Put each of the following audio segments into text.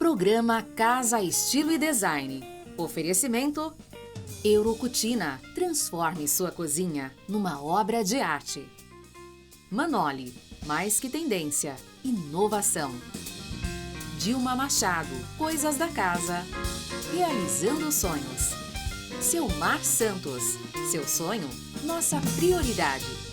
Programa Casa Estilo e Design. Oferecimento Eurocutina. Transforme sua cozinha numa obra de arte. Manoli. Mais que tendência. Inovação. Dilma Machado. Coisas da casa. Realizando sonhos. Silmar Santos. Seu sonho, nossa prioridade.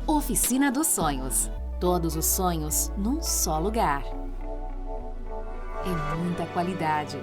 Oficina dos Sonhos. Todos os sonhos num só lugar. É muita qualidade.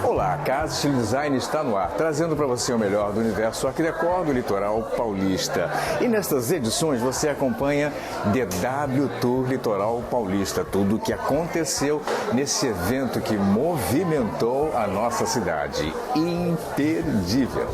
Olá, a Casa Estilo Design está no ar, trazendo para você o melhor do universo Art Deco do litoral paulista. E nestas edições você acompanha DW Tour Litoral Paulista, tudo o que aconteceu nesse evento que movimentou a nossa cidade. Imperdível!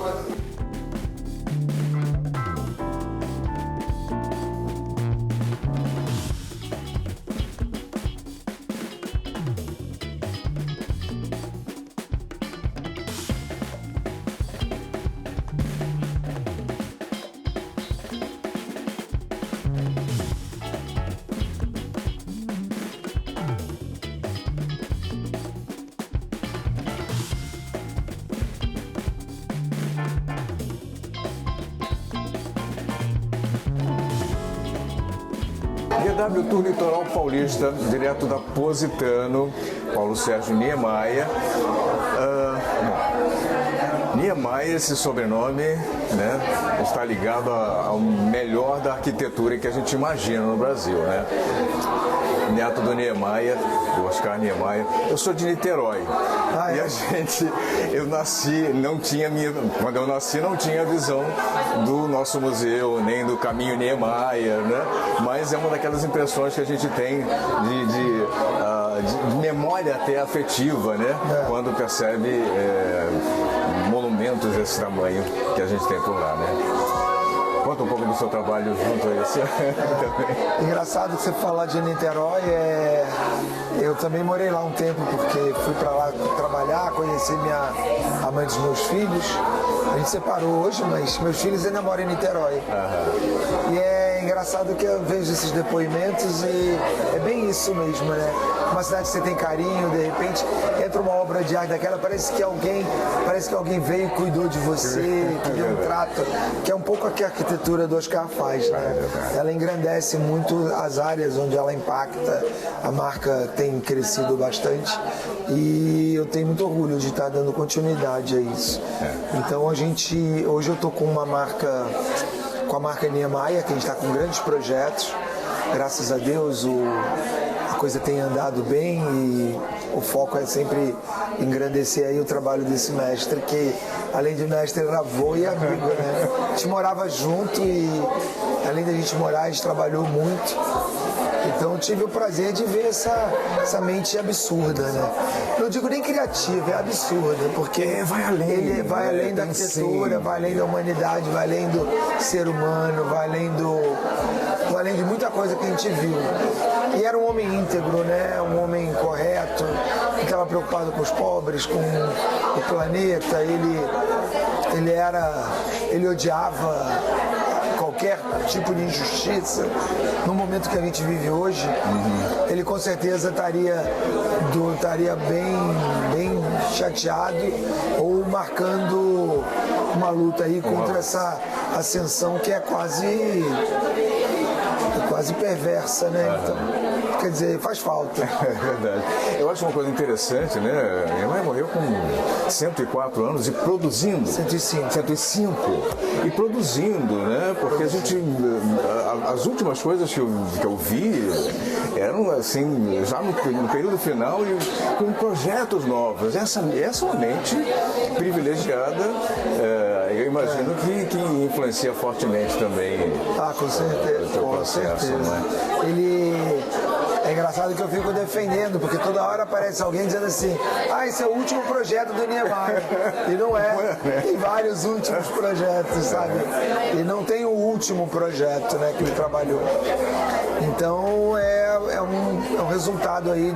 DW Tour Litoral Paulista, direto da Positano, Paulo Sérgio Niemeyer. Niemeyer, esse sobrenome, né, está ligado ao melhor da arquitetura que a gente imagina no Brasil, né? Neto do Niemeyer, do Oscar Niemeyer. Eu sou de Niterói. E a gente, quando eu nasci não tinha visão do nosso museu, nem do caminho Niemeyer, né? Mas é uma daquelas impressões que a gente tem de memória até afetiva, né? Quando percebe monumentos desse tamanho que a gente tem por lá, né? Conta um pouco do seu trabalho junto a esse também. Engraçado você falar de Niterói, eu também morei lá um tempo, porque fui para lá trabalhar, conheci a mãe dos meus filhos. A gente separou hoje, mas meus filhos ainda moram em Niterói. E é engraçado que eu vejo esses depoimentos e é bem isso mesmo, né? Uma cidade que você tem carinho, de repente entra uma obra de arte daquela, parece que alguém veio e cuidou de você, que deu um trato, que é um pouco o que a arquitetura do Oscar faz, né? Ela engrandece muito as áreas onde ela impacta, a marca tem crescido bastante e eu tenho muito orgulho de estar dando continuidade a isso. Então hoje eu estou com a marca Niemeyer, que a gente está com grandes projetos, graças a Deus a coisa tem andado bem e o foco é sempre engrandecer aí o trabalho desse mestre, que além de mestre era avô e amigo, né? A gente morava junto e além da gente morar, a gente trabalhou muito. Então eu tive o prazer de ver essa mente absurda, né? Não digo nem criativa, é absurda, porque vai além, ele vai além da arquitetura, vai além da humanidade, vai além do ser humano, vai além de muita coisa que a gente viu. E era um homem íntegro, né? Um homem correto, que estava preocupado com os pobres, com o planeta. Ele odiava qualquer tipo de injustiça. No momento que a gente vive hoje, ele com certeza estaria bem chateado ou marcando uma luta aí contra essa ascensão que é quase perversa, né? Então, quer dizer, faz falta. É verdade. Eu acho uma coisa interessante, né? Minha mãe morreu com 104 anos e produzindo. 105. E produzindo, né? Porque as últimas coisas que eu vi eram assim, já no período final e com projetos novos. Essa é uma mente privilegiada, eu imagino que influencia fortemente também. Com certeza. O processo, né? É engraçado que eu fico defendendo, porque toda hora aparece alguém dizendo assim: esse é o último projeto do Niemeyer. E não é. Tem vários últimos projetos, sabe? E não tem o último projeto, né, que ele trabalhou. Então é um resultado aí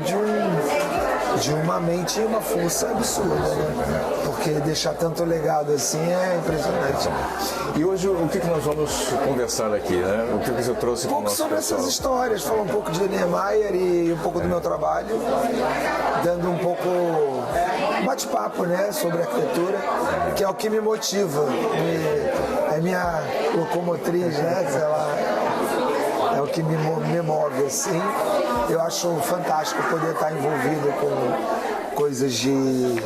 de uma mente e uma força absurda, né? Porque deixar tanto legado assim é impressionante. E hoje o que nós vamos conversar aqui, né? O que você trouxe para o nosso sobre pessoal? essas histórias, falar um pouco de Niemeyer e um pouco do meu trabalho, dando um pouco bate-papo, né, sobre arquitetura, que é o que me motiva, é minha locomotriz, né, sei lá, é o que me move, assim. Eu acho fantástico poder estar envolvido com coisas de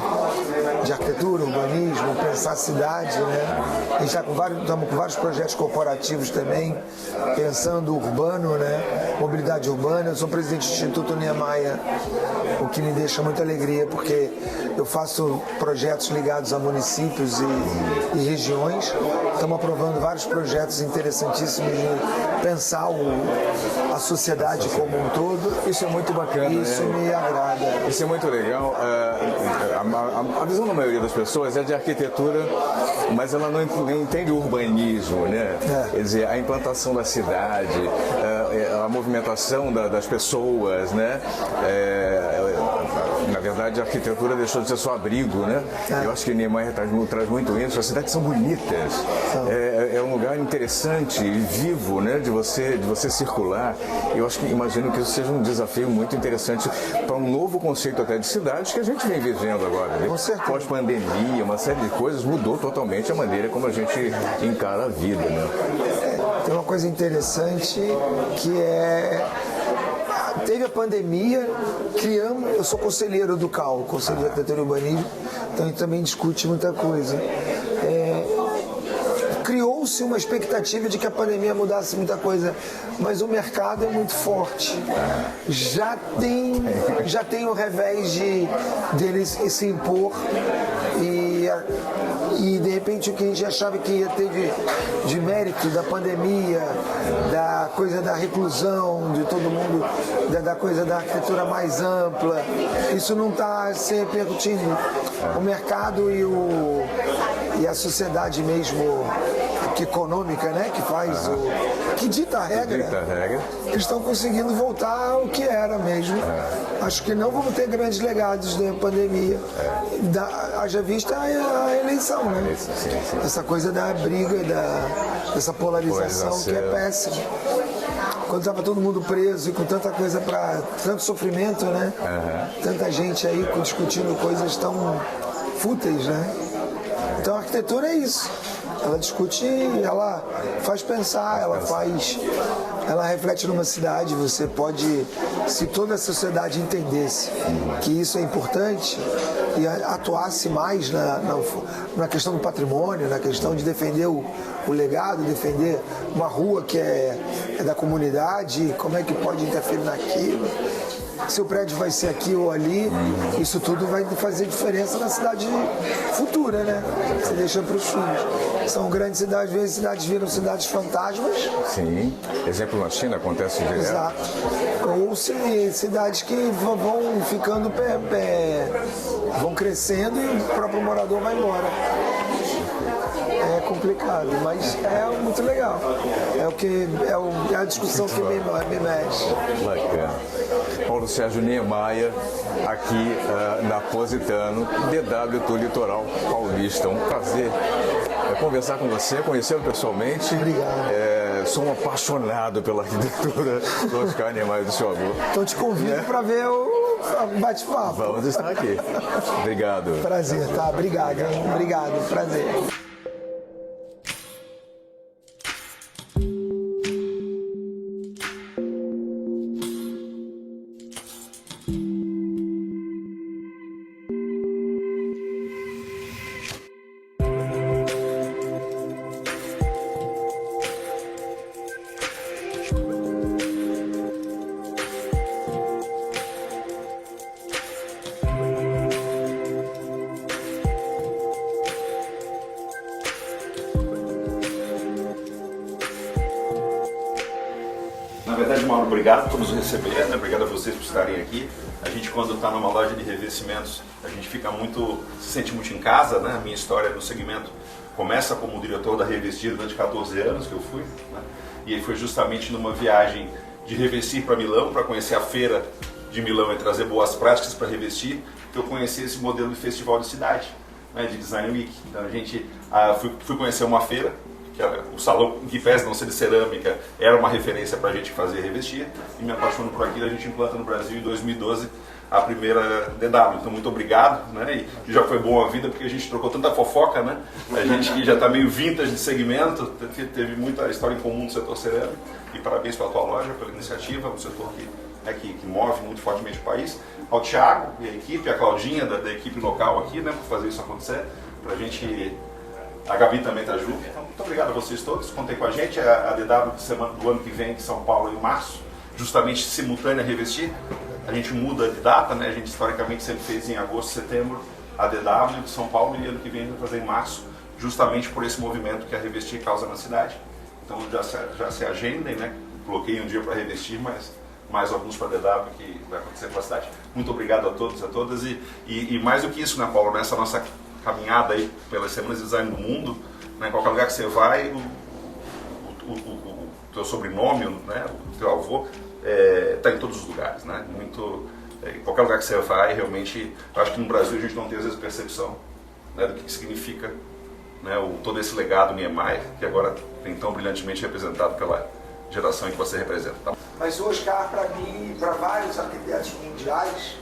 arquitetura, urbanismo, pensar a cidade, né? A gente estamos com vários projetos corporativos também, pensando urbano, né? Mobilidade urbana. Eu sou presidente do Instituto Niemeyer, o que me deixa muita alegria, porque eu faço projetos ligados a municípios e regiões. Estamos aprovando vários projetos interessantíssimos de pensar a sociedade como um todo. Isso é muito bacana. Isso me agrada. Isso é muito legal. A visão da maioria das pessoas é de arquitetura, mas ela não entende o urbanismo, né? Quer dizer, a implantação da cidade, a movimentação das pessoas, né? Na verdade, a arquitetura deixou de ser só abrigo, né? Eu acho que Niemeyer traz muito isso. As cidades são bonitas. É um lugar interessante e vivo, né? De você circular. Eu imagino que isso seja um desafio muito interessante para um novo conceito até de cidades que a gente vem vivendo agora. Né? Pós-pandemia, uma série de coisas mudou totalmente a maneira como a gente encara a vida, né? Tem uma coisa interessante que teve a pandemia, eu sou conselheiro do CAU, Conselho de Arquitetura e Urbanismo, então a gente também discute muita coisa. Criou-se uma expectativa de que a pandemia mudasse muita coisa, mas o mercado é muito forte. Já tem o revés dele se impor e e de repente o que a gente achava que ia ter de mérito da pandemia, da coisa da reclusão, de todo mundo, da coisa da arquitetura mais ampla, isso não está se repercutindo. O mercado e a sociedade mesmo que econômica, né, que faz que dita a regra, eles estão conseguindo voltar ao que era mesmo. Acho que não vamos ter grandes legados da pandemia. Haja vista a eleição, né? Sim. Essa coisa da briga, dessa polarização que é péssima. Quando estava todo mundo preso e com tanta coisa tanto sofrimento, né? Tanta gente aí discutindo coisas tão fúteis, né? Então a arquitetura é isso. Ela discute, ela faz pensar, ela reflete numa cidade. Você pode, se toda a sociedade entendesse que isso é importante e atuasse mais na questão do patrimônio, na questão de defender o legado, defender uma rua que é da comunidade, como é que pode interferir naquilo, se o prédio vai ser aqui ou ali, isso tudo vai fazer diferença na cidade futura, né? Você deixa para os filhos. São grandes cidades, às vezes cidades viram cidades fantasmas. Sim, exemplo na China acontece direto. Exato. Ou cidades que vão ficando vão crescendo e o próprio morador vai embora. É complicado, mas é muito legal. É a discussão que me mexe. Bacana. Paulo Sérgio Niemeyer, aqui na Positano, DW Tour Litoral Paulista. Um prazer conversar com você, conhecê-lo pessoalmente. Obrigado. Sou um apaixonado pela arquitetura do Oscar Niemeyer do seu avô. Então te convido para ver o bate-papo. Vamos estar aqui. Obrigado. Prazer, tá? Obrigado, hein? Obrigado, prazer. Na verdade, Mauro, obrigado por nos receber, né? Obrigado a vocês por estarem aqui. A gente, quando está numa loja de revestimentos, a gente se sente muito em casa, né? A minha história no segmento começa como diretor da Revestir durante 14 anos que eu fui, né? E aí foi justamente numa viagem de revestir para Milão, para conhecer a feira de Milão e trazer boas práticas para revestir, que eu conheci esse modelo de festival de cidade, né? De Design Week. Então a gente fui conhecer uma feira, que era o salão, que pese não ser de cerâmica, era uma referência para a gente fazer revestir, e me apaixono por aquilo. A gente implanta no Brasil em 2012 a primeira DW. Então muito obrigado, né? E já foi boa a vida, porque a gente trocou tanta fofoca, né? A gente que já está meio vintage de segmento, teve muita história em comum no setor cerâmico, e parabéns pela tua loja, pela iniciativa, um setor que move muito fortemente o país. Ao Thiago e a equipe, a Claudinha da equipe local aqui, né? Por fazer isso acontecer, para a gente... A Gabi também está junto. Então, muito obrigado a vocês todos. Contem com a gente. A DW do ano que vem de São Paulo em março, justamente simultânea a Revestir. A gente muda de data, né? A gente historicamente sempre fez em agosto, setembro a DW de São Paulo, e ano que vem a gente vai fazer em março, justamente por esse movimento que a Revestir causa na cidade. Então já se agendem, né? Coloquei um dia para Revestir, mas mais alguns para a DW que vai acontecer com a cidade. Muito obrigado a todos e a todas. E mais do que isso, né, Paulo? Nessa nossa caminhada aí pelas semanas de design do mundo, né, em qualquer lugar que você vai, o teu sobrenome, né, o teu avô, está em todos os lugares, né? Em qualquer lugar que você vai, realmente, eu acho que no Brasil a gente não tem às vezes percepção, né, do que significa, né, todo esse legado Niemeyer, que agora tem tão brilhantemente representado pela geração em que você representa. Tá? Mas o Oscar, para mim e para vários arquitetos mundiais,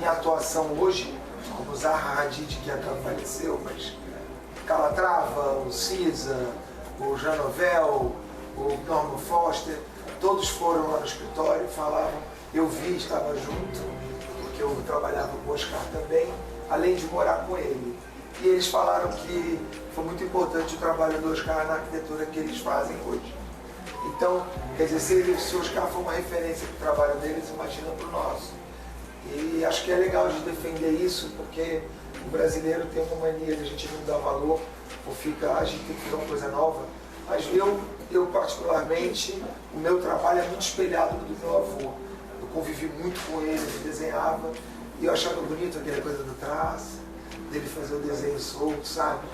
em atuação hoje, como o Zaha Hadid, que até faleceu, mas Calatrava, o Cisa, o Jean Nouvel, o Norman Foster, todos foram lá no escritório e falavam, eu vi, estava junto, porque eu trabalhava com o Oscar também, além de morar com ele. E eles falaram que foi muito importante o trabalho do Oscar na arquitetura que eles fazem hoje. Então, quer dizer, se o Oscar for uma referência para o trabalho deles, imagina para o nosso. E acho que é legal de defender isso, porque O brasileiro tem uma mania de a gente não dar valor, ou a gente tem que fazer uma coisa nova. Mas eu particularmente, o meu trabalho é muito espelhado do meu avô. Eu convivi muito com ele, ele desenhava, e eu achava bonito aquela coisa do traço, dele fazer o desenho solto, sabe?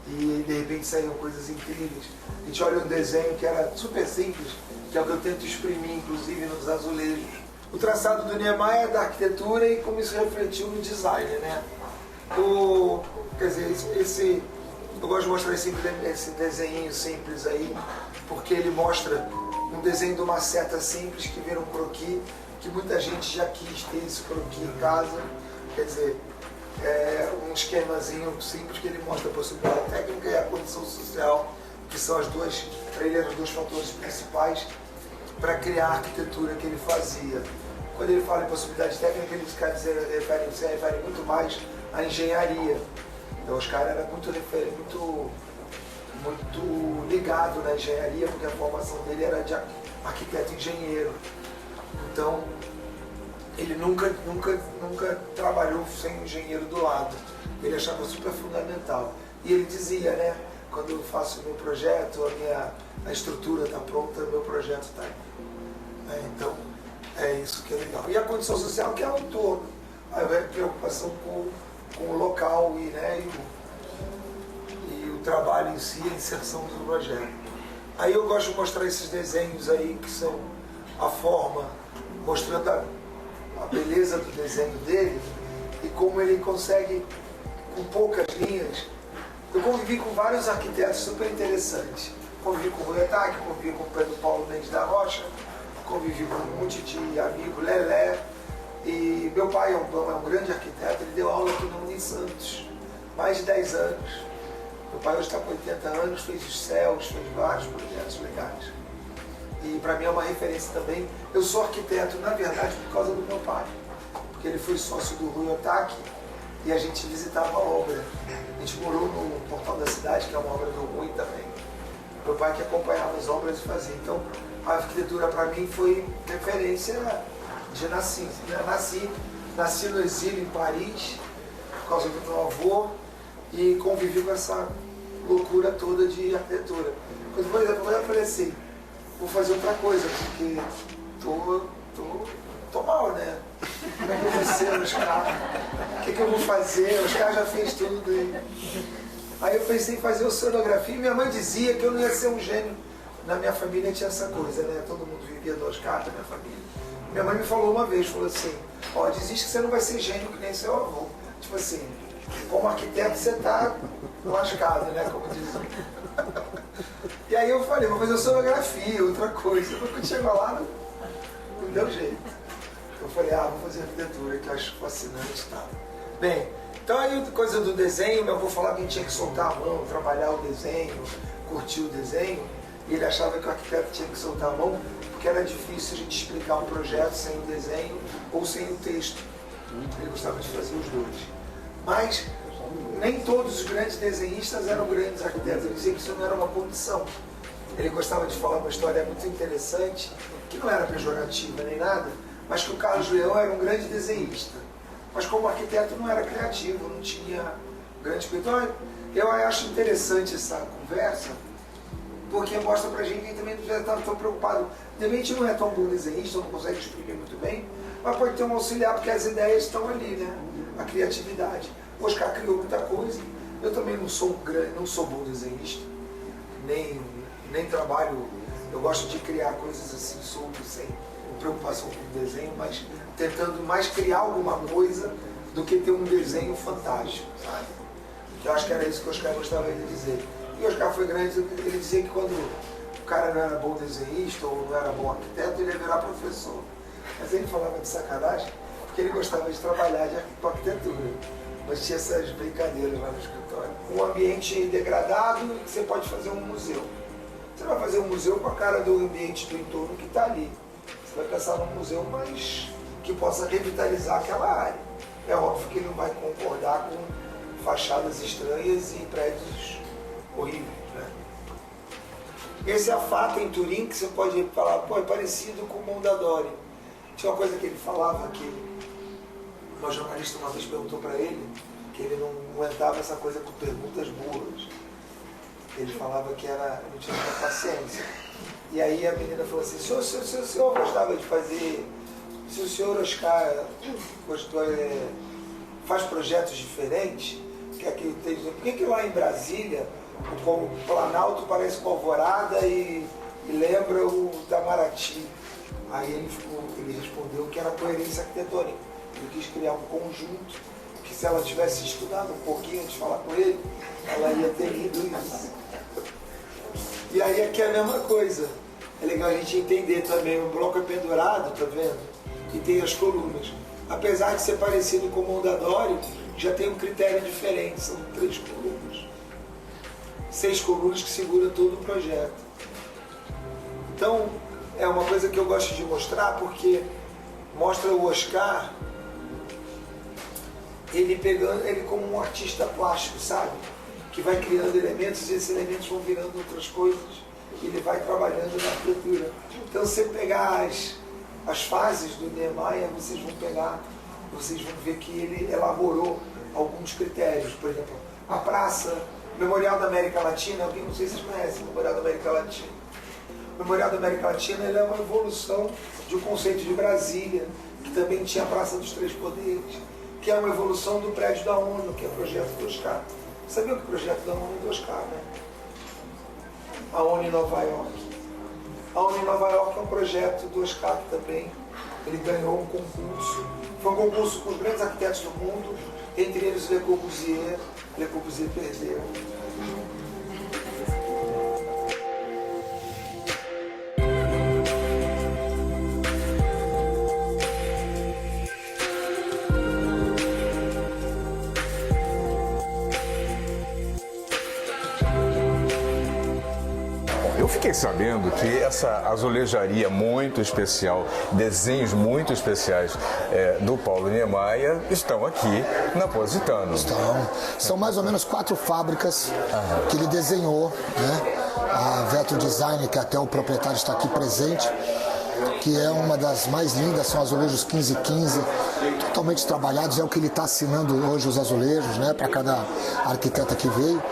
E de repente saíam coisas incríveis. A gente olha um desenho que era super simples, que é o que eu tento exprimir, inclusive, nos azulejos. O traçado do Niemeyer é da arquitetura e como isso refletiu no design, né? Quer dizer, eu gosto de mostrar esse desenho simples aí, porque ele mostra um desenho de uma seta simples que vira um croquis, que muita gente já quis ter esse croquis em casa. Quer dizer, é um esquemazinho simples que ele mostra a possibilidade técnica e a condição social, que são para ele eram os dois fatores principais para criar a arquitetura que ele fazia. Quando ele fala em possibilidade técnica, ele se refere muito mais à engenharia. Então, os caras eram muito ligado na engenharia, porque a formação dele era de arquiteto engenheiro. Então, ele nunca trabalhou sem um engenheiro do lado. Ele achava super fundamental. E ele dizia, né, quando eu faço o meu projeto, a estrutura está pronta, o meu projeto está aí. Então, é isso que é legal. E a condição social, que é o todo. A preocupação com o local e o trabalho em si, a inserção do projeto. Aí eu gosto de mostrar esses desenhos aí, que são a forma, mostrando a beleza do desenho dele e como ele consegue, com poucas linhas. Eu convivi com vários arquitetos super interessantes. Convivi com o Rui Ohtake, convivi com o Pedro Paulo Mendes da Rocha, convivi com um monte de amigo, Lelé. E meu pai é um grande arquiteto, ele deu aula aqui no Uni Santos, mais de 10 anos. Meu pai hoje está com 80 anos, fez os céus, fez vários projetos legais. E para mim é uma referência também. Eu sou arquiteto, na verdade, por causa do meu pai, porque ele foi sócio do Rui Ohtake e a gente visitava a obra. A gente morou no Portal da Cidade, que é uma obra do Rui também. Meu pai que acompanhava as obras e fazia. Então, a arquitetura para mim foi referência de nasci no exílio em Paris, por causa do meu avô, e convivi com essa loucura toda de arquitetura. Quando, por exemplo, eu falei assim, vou fazer outra coisa, porque tô mal, né? Como é que eu vou ser, Oscar? O que eu vou fazer? O Oscar já fez tudo. Aí eu pensei em fazer oceanografia e minha mãe dizia que eu não ia ser um gênio. Na minha família tinha essa coisa, né? Todo mundo vivia do Oscar da minha família. Minha mãe me falou uma vez, falou assim, desiste que você não vai ser gênio que nem seu avô. Tipo assim, como arquiteto você tá lascado, né? Como dizem. E aí eu falei, vou fazer oceanografia, outra coisa. Quando chegou lá, não deu jeito. Eu falei, vou fazer arquitetura, que eu acho fascinante e tal. Bem, então aí coisa do desenho, meu avô falava que a gente tinha que soltar a mão, trabalhar o desenho, curtir o desenho. E ele achava que o arquiteto tinha que soltar a mão, porque era difícil a gente explicar um projeto sem o desenho ou sem o texto. Ele gostava de fazer os dois. Mas nem todos os grandes desenhistas eram grandes arquitetos. Ele dizia que isso não era uma condição. Ele gostava de falar uma história muito interessante, que não era pejorativa nem nada, mas que o Carlos Leão era um grande desenhista. Mas como arquiteto não era criativo, não tinha grande... Então eu acho interessante essa conversa, porque mostra pra gente que também não está tão preocupado. De repente não é tão bom desenhista, não consegue exprimir muito bem, mas pode ter um auxiliar, porque as ideias estão ali, né? A criatividade. O Oscar criou muita coisa. Eu também não sou bom desenhista, nem trabalho. Eu gosto de criar coisas assim, soltas, sem preocupação com o desenho, mas tentando mais criar alguma coisa do que ter um desenho fantástico, sabe? Eu acho que era isso que o Oscar gostava de dizer. E o Oscar foi grande, ele dizia que quando o cara não era bom desenhista ou não era bom arquiteto, ele ia virar professor. Mas ele falava de sacanagem, porque ele gostava de trabalhar com arquitetura. Mas tinha essas brincadeiras lá no escritório. Um ambiente degradado, você pode fazer um museu. Você vai fazer um museu com a cara do ambiente do entorno que está ali. Você vai pensar num museu, mas que possa revitalizar aquela área. É óbvio que ele não vai concordar com fachadas estranhas e prédios horríveis, né? Esse é a Fata em Turim, que você pode falar, é parecido com o Mondadori. Tinha uma coisa que ele falava que uma jornalista uma vez perguntou para ele, que ele não aguentava essa coisa com perguntas burras. Ele falava que não tinha muita paciência. E aí a menina falou assim, se o senhor gostava de fazer, se o senhor Oscar faz projetos diferentes, por que lá em Brasília o Planalto parece com Alvorada e lembra o Itamaraty? Aí ele respondeu que era coerência arquitetônica. Ele quis criar um conjunto que, se ela tivesse estudado um pouquinho antes de falar com ele, ela ia ter lido isso. E aí aqui é a mesma coisa. É legal a gente entender também, o bloco é pendurado, tá vendo? E tem as colunas. Apesar de ser parecido com o Mondadori, já tem um critério diferente, são 3 colunas. 6 colunas que seguram todo o projeto. Então, é uma coisa que eu gosto de mostrar, porque mostra o Oscar, ele como um artista plástico, sabe? Que vai criando elementos e esses elementos vão virando outras coisas. E ele vai trabalhando na arquitetura. Então, se você pegar as fases do Niemeyer, vocês vão ver que ele elaborou alguns critérios. Por exemplo, a praça, o Memorial da América Latina, alguém, não sei se vocês conhecem o Memorial da América Latina. O Memorial da América Latina ele é uma evolução de um conceito de Brasília, que também tinha a Praça dos Três Poderes, que é uma evolução do prédio da ONU, que é o projeto do Oscar. Sabia que o projeto da ONU é do Oscar, né? A ONU em Nova York. A ONU em Nova York é um projeto do Oscar também. Ele ganhou um concurso. Foi um concurso com os grandes arquitetos do mundo, entre eles Le Corbusier. Le Corbusier perdeu. Eu fiquei sabendo que essa azulejaria muito especial, desenhos muito especiais do Paulo Niemeyer estão aqui na Positano. São mais ou menos 4 fábricas que ele desenhou, né? A Vetro Design, que até o proprietário está aqui presente, que é uma das mais lindas, são azulejos 1515, totalmente trabalhados, é o que ele está assinando hoje os azulejos, né? Para cada arquiteta que veio.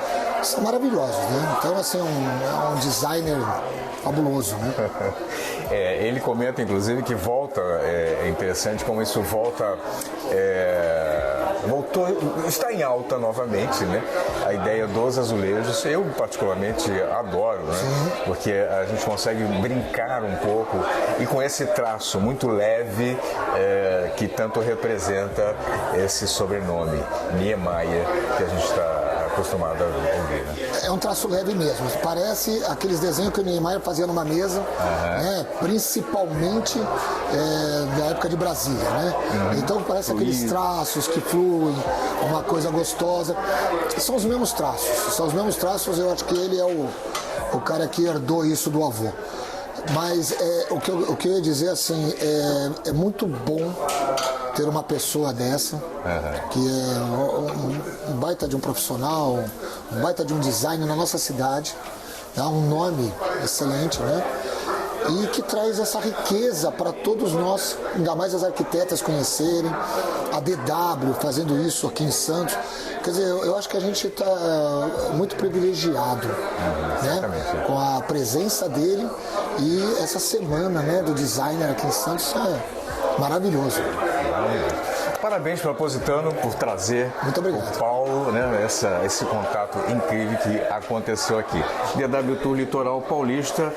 São maravilhosos, né? Então, assim, é um designer fabuloso, né? Ele comenta, inclusive, que volta, é interessante como isso voltou, está em alta novamente, né? A ideia dos azulejos, eu particularmente adoro, né? Sim. Porque a gente consegue brincar um pouco e com esse traço muito leve que tanto representa esse sobrenome, Niemeyer, que a gente está acostumado a ouvir, né? É um traço leve mesmo, parece aqueles desenhos que o Niemeyer fazia numa mesa, né? Principalmente da época de Brasília, né? Então parece aqueles traços que fluem, uma coisa gostosa. São os mesmos traços, eu acho que ele é o cara que herdou isso do avô. Mas o que eu ia dizer assim, é muito bom ter uma pessoa dessa, que é um baita de um profissional, um baita de um design na nossa cidade, dá um nome excelente, né? E que traz essa riqueza para todos nós, ainda mais as arquitetas conhecerem, a DW fazendo isso aqui em Santos. Quer dizer, eu acho que a gente está muito privilegiado, né? Com a presença dele e essa semana, né, do designer aqui em Santos é maravilhoso. Parabéns para Positano por trazer o Paulo, né, esse contato incrível que aconteceu aqui. DW Tour Litoral Paulista,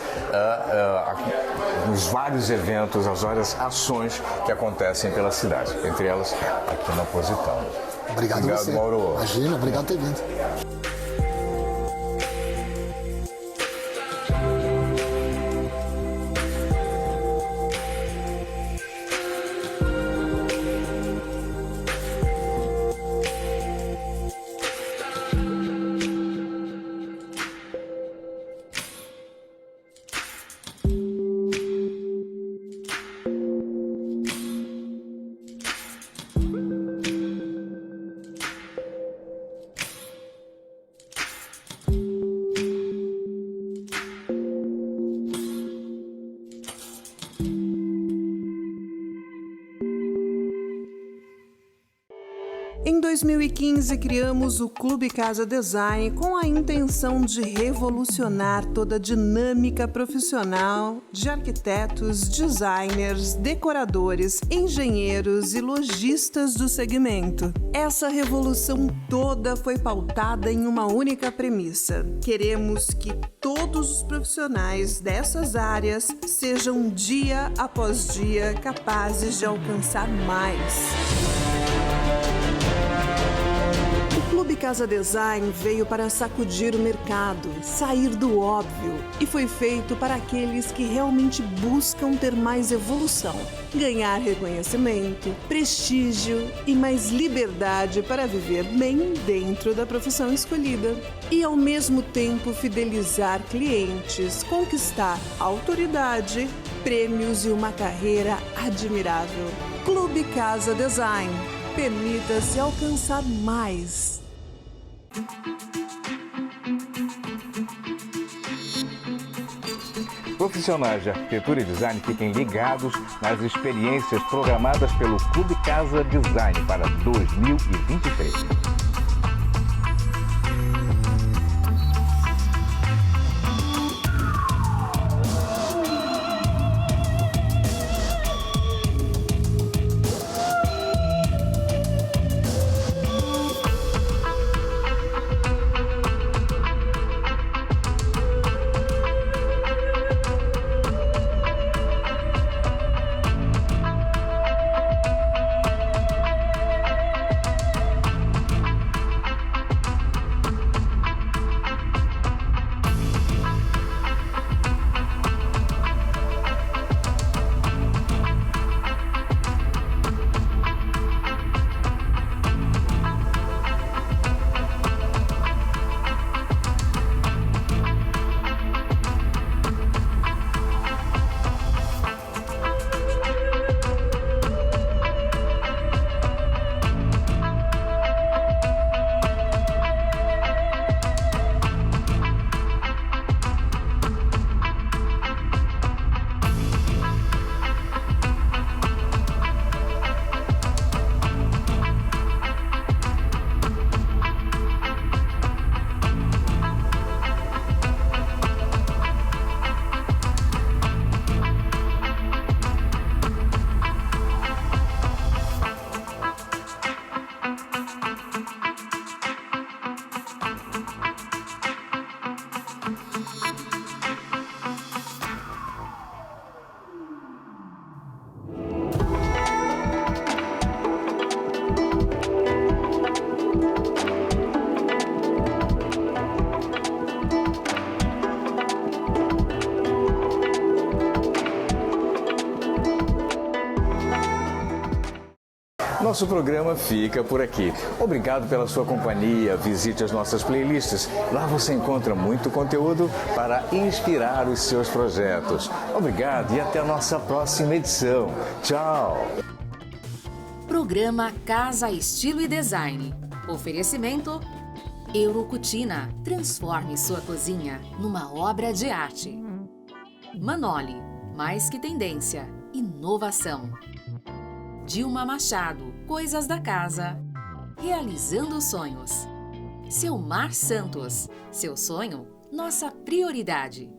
os vários eventos, as várias ações que acontecem pela cidade, entre elas aqui na Positano. Obrigado você. Mauro. Imagina, obrigado por ter vindo. 2015, criamos o Clube Casa Design com a intenção de revolucionar toda a dinâmica profissional de arquitetos, designers, decoradores, engenheiros e lojistas do segmento. Essa revolução toda foi pautada em uma única premissa: queremos que todos os profissionais dessas áreas sejam dia após dia capazes de alcançar mais. O Clube Casa Design veio para sacudir o mercado, sair do óbvio, e foi feito para aqueles que realmente buscam ter mais evolução, ganhar reconhecimento, prestígio e mais liberdade para viver bem dentro da profissão escolhida. E ao mesmo tempo fidelizar clientes, conquistar autoridade, prêmios e uma carreira admirável. Clube Casa Design. Permita-se alcançar mais. Profissionais de arquitetura e design fiquem ligados nas experiências programadas pelo Clube Casa Design para 2023. Nosso programa fica por aqui. Obrigado pela sua companhia. Visite as nossas playlists. Lá você encontra muito conteúdo para inspirar os seus projetos. Obrigado e até a nossa próxima edição. Tchau! Programa Casa, Estilo e Design. Oferecimento Eurocutina. Transforme sua cozinha numa obra de arte. Manoli. Mais que tendência. Inovação. Dilma Machado, Coisas da Casa, realizando sonhos. Selmar Santos, seu sonho, nossa prioridade.